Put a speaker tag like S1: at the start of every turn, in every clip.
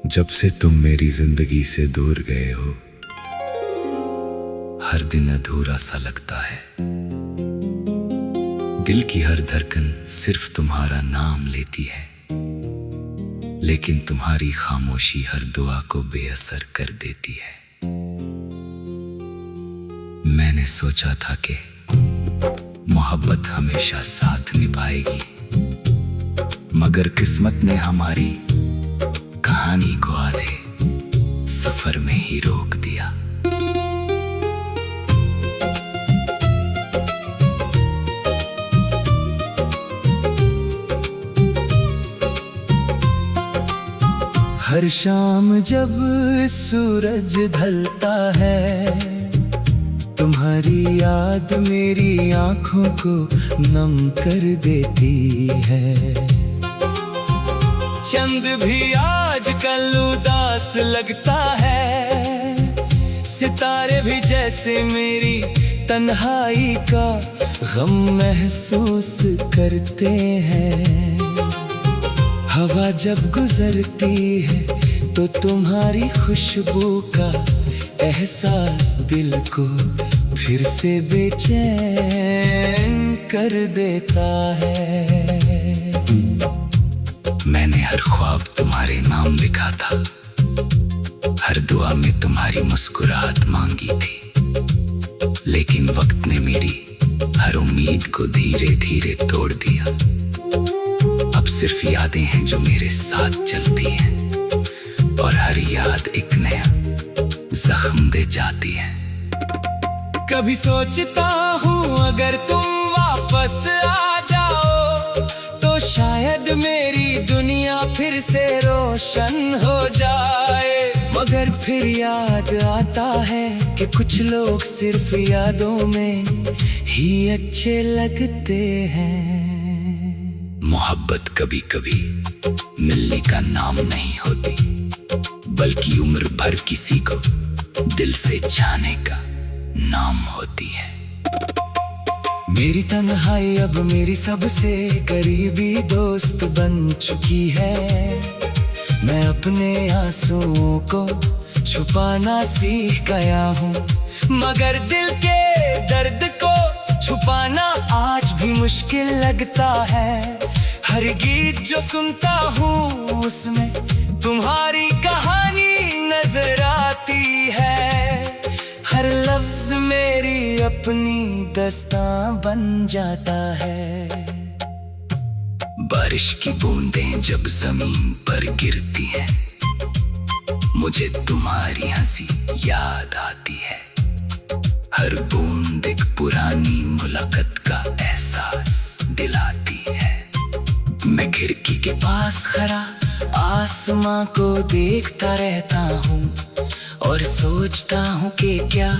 S1: जब से तुम मेरी जिंदगी से दूर गए हो, हर दिन अधूरा सा लगता है। दिल की हर धड़कन सिर्फ तुम्हारा नाम लेती है, लेकिन तुम्हारी खामोशी हर दुआ को बेअसर कर देती है। मैंने सोचा था कि मोहब्बत हमेशा साथ निभाएगी, मगर किस्मत ने हमारी कहानी को आधे सफर में ही रोक दिया। हर शाम जब सूरज ढलता है, तुम्हारी याद मेरी आंखों को नम कर देती है। चंद भी आजकल उदास लगता है, सितारे भी जैसे मेरी तन्हाई का गम महसूस करते हैं। हवा जब गुजरती है तो तुम्हारी खुशबू का एहसास दिल को फिर से बेचैन कर देता है। मैंने हर ख्वाब तुम्हारे नाम लिखा था, हर दुआ में तुम्हारी मुस्कुराहट मांगी थी, लेकिन वक्त ने मेरी हर उम्मीद को धीरे धीरे तोड़ दिया। अब सिर्फ यादें हैं जो मेरे साथ चलती हैं, और हर याद एक नया जख्म दे जाती है। कभी सोचता हूँ अगर तुम वापस आ जाओ तो शायद मेरी दुनिया फिर से रोशन हो जाए, मगर फिर याद आता है कि कुछ लोग सिर्फ यादों में ही अच्छे लगते हैं। मोहब्बत कभी कभी मिलने का नाम नहीं होती, बल्कि उम्र भर किसी को दिल से चाहने का नाम होती है। मेरी तन्हाई अब मेरी सबसे करीबी दोस्त बन चुकी है। मैं अपने आंसुओं को छुपाना सीख गया हूँ, मगर दिल के दर्द को छुपाना आज भी मुश्किल लगता है। हर गीत जो सुनता हूँ उसमें तुम्हारी कहानी नजर आती है। हर लफ्ज मेरी अपनी दास्तां बन जाता है। बारिश की बूंदें जब जमीन पर गिरती हैं, मुझे तुम्हारी हंसी याद आती है। हर बूंद एक पुरानी मुलाकात का एहसास दिलाती है। मैं खिड़की के पास खड़ा आसमां को देखता रहता हूँ, और सोचता हूँ कि क्या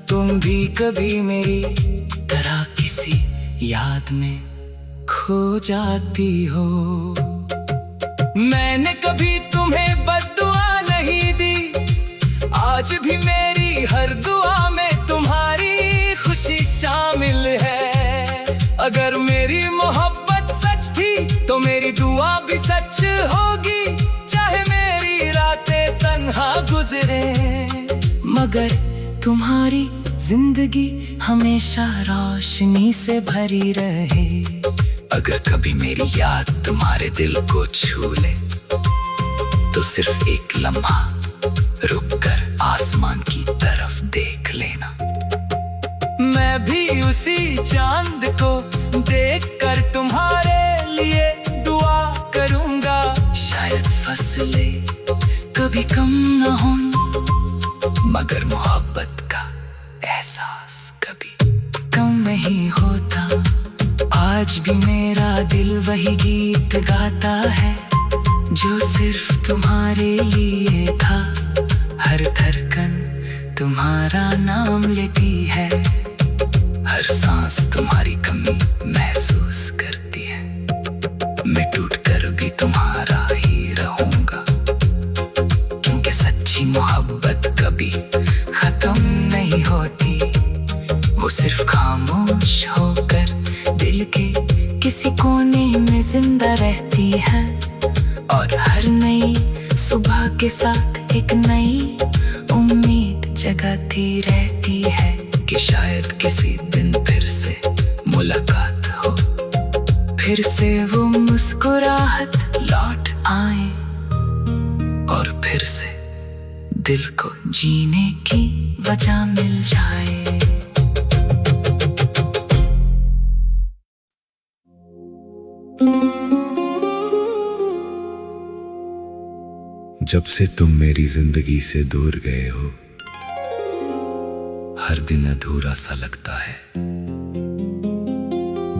S1: तुम भी कभी मेरी तरह किसी याद में खो जाती हो। मैंने कभी तुम्हें बद्दुआ नहीं दी, आज भी मेरी हर दुआ में तुम्हारी खुशी शामिल है। अगर मेरी मोहब्बत सच थी तो मेरी दुआ भी सच होगी, चाहे मेरी रातें तन्हा गुजरे, मगर तुम्हारी जिंदगी हमेशा रोशनी से भरी रहे। अगर कभी मेरी याद तुम्हारे दिल को छू ले तो सिर्फ एक लम्हा रुककर आसमान की तरफ देख लेना। मैं भी उसी चांद को देखकर तुम्हारे लिए दुआ करूंगा। शायद फसलें कभी कम न हो, मगर मोहब्बत का एहसास कभी कम नहीं होता। आज भी मेरा दिल वही गीत गाता है जो सिर्फ तुम्हारे लिए था। हर धड़कन तुम्हारा नाम लेती है, हर सांस तुम्हारी कमी महसूस करती है। मैं टूट कर भी तुम्हारा ही रहूंगा, क्योंकि सच्ची मोहब्बत कभी खत्म नहीं होती। वो सिर्फ खामोश होकर दिल के
S2: किसी कोने में जिंदा रहती है, और हर नई सुबह के साथ एक नई उम्मीद जगाती रहती है
S1: कि शायद किसी दिन फिर से मुलाकात हो,
S2: फिर से वो मुस्कुराहट लौट आए,
S1: और फिर से
S2: दिल को जीने की वजह मिल जाए।
S1: जब से तुम मेरी जिंदगी से दूर गए हो, हर दिन अधूरा सा लगता है।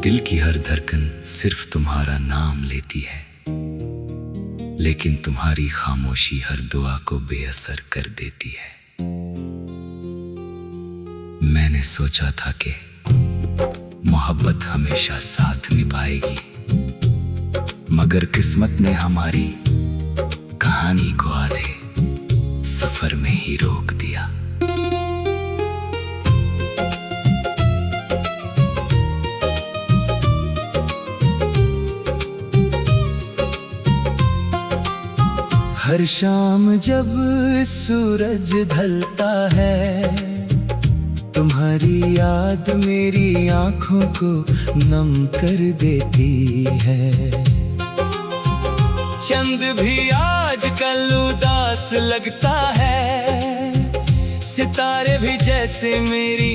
S1: दिल की हर धड़कन सिर्फ तुम्हारा नाम लेती है, लेकिन तुम्हारी खामोशी हर दुआ को बेअसर कर देती है। मैंने सोचा था कि मोहब्बत हमेशा साथ निभाएगी, मगर किस्मत ने हमारी कहानी को आधे सफर में ही रोक दिया।
S3: हर शाम जब सूरज ढलता है, तुम्हारी याद मेरी आंखों को नम कर देती है। चंद भी आजकल उदास लगता है, सितारे भी जैसे मेरी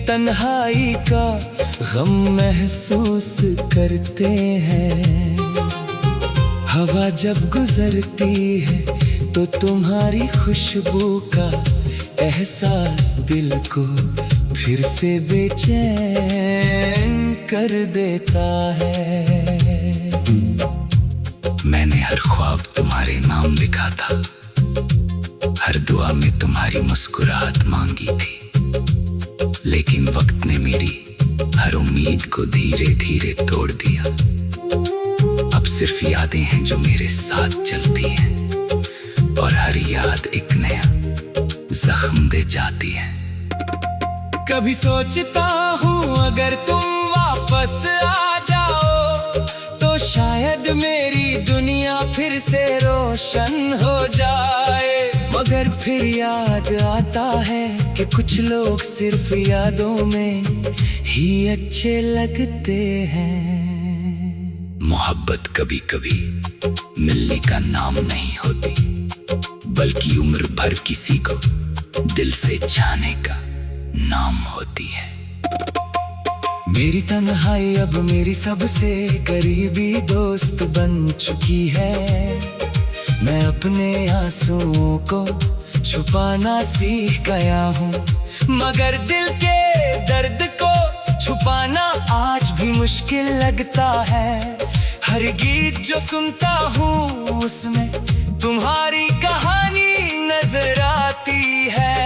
S3: तन्हाई का गम महसूस करते हैं। हवा जब गुजरती है तो तुम्हारी खुशबू का एहसास दिल को फिर से बेचैन कर देता है।
S1: मैंने हर ख्वाब तुम्हारे नाम लिखा था, हर दुआ में तुम्हारी मुस्कुराहट मांगी थी, लेकिन वक्त ने मेरी हर उम्मीद को धीरे धीरे तोड़ दिया। अब सिर्फ यादें हैं जो मेरे साथ चलती हैं, और हर याद एक नया जख्म दे जाती है।
S3: कभी सोचता हूँ अगर तुम वापस आ जाओ तो शायद मेरी दुनिया फिर से रोशन हो जाए, मगर फिर याद आता है कि कुछ लोग सिर्फ यादों में ही अच्छे लगते हैं।
S1: मोहब्बत कभी कभी मिलने का नाम नहीं होती, बल्कि उम्र भर किसी को दिल से चाहने का नाम होती है।
S3: मेरी तन्हाई अब मेरी सबसे करीबी दोस्त बन चुकी है। मैं अपने आंसुओं को छुपाना सीख गया हूँ, मगर दिल के दर्द को छुपाना आज भी मुश्किल लगता है। हर गीत जो सुनता हूँ उसमें तुम्हारी कहानी नजर आती है।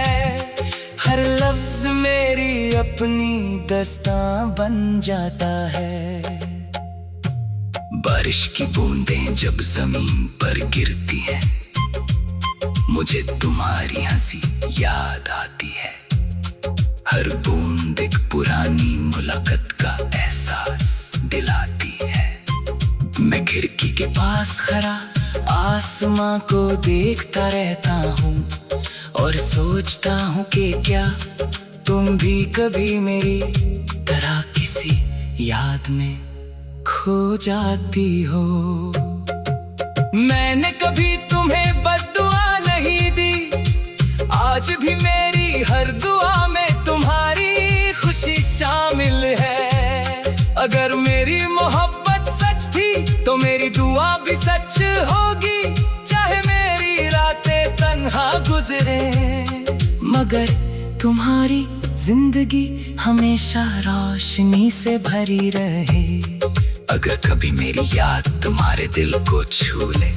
S3: हर लफ्ज मेरी अपनी दास्तां बन जाता है।
S1: बारिश की बूंदें जब जमीन पर गिरती हैं, मुझे तुम्हारी हंसी याद आती है। हर बूंद एक पुरानी मुलाकात का एहसास दिलाती है।
S2: मैं खिड़की के पास खड़ा आसमां को देखता रहता हूँ, और सोचता हूँ कि क्या तुम भी कभी मेरी तरह किसी याद में खो जाती हो।
S3: मैंने कभी तुम्हें बद्दुआ नहीं दी, आज भी मेरी हर दुआ में तुम्हारी खुशी शामिल है। अगर मेरी मोहब्बत सच थी तो मेरी दुआ भी सच होगी, चाहे मेरी रातें तन्हा गुजरे,
S2: मगर तुम्हारी जिंदगी हमेशा रोशनी से भरी रहे।
S1: अगर कभी मेरी याद तुम्हारे दिल को छू ले,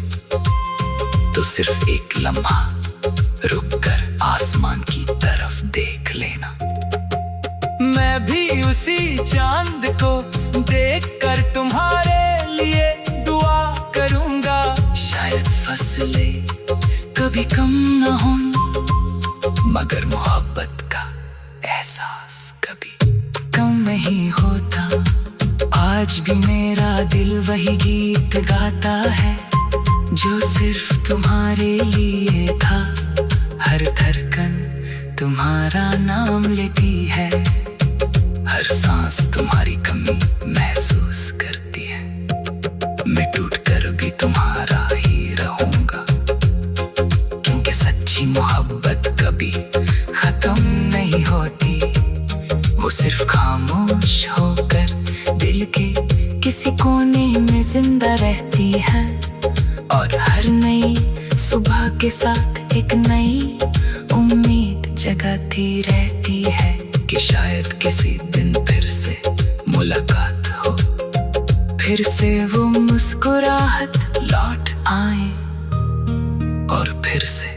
S1: तो सिर्फ एक लम्हा रुककर आसमान की तरफ देख लेना।
S3: मैं भी उसी चांद को देखकर तुम्हारे लिए दुआ करूंगा।
S2: शायद फसलें कभी कम न हो,
S1: मगर मोहब्बत का एहसास कभी
S2: कम नहीं होता। आज भी मेरा दिल वही गीत गाता है जो सिर्फ तुम्हारे लिए था। हर धड़कन तुम्हारा नाम लेती है, हर सांस तुम्हारी कमी महसूस करती है। मैं टूट कर भी तुम्हारा ही रहूंगा, क्योंकि सच्ची मोहब्बत कभी खत्म नहीं होती। वो सिर्फ खामोश होकर दिल के किसी कोने में जिंदा रहती है, और हर नई सुबह के साथ एक नई उम्मीद जगाती रहती है कि शायद किसी दिन फिर से मुलाकात हो, फिर से वो मुस्कुराहट लौट आए, और फिर से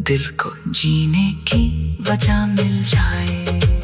S2: दिल को जीने की वजह मिल जाए।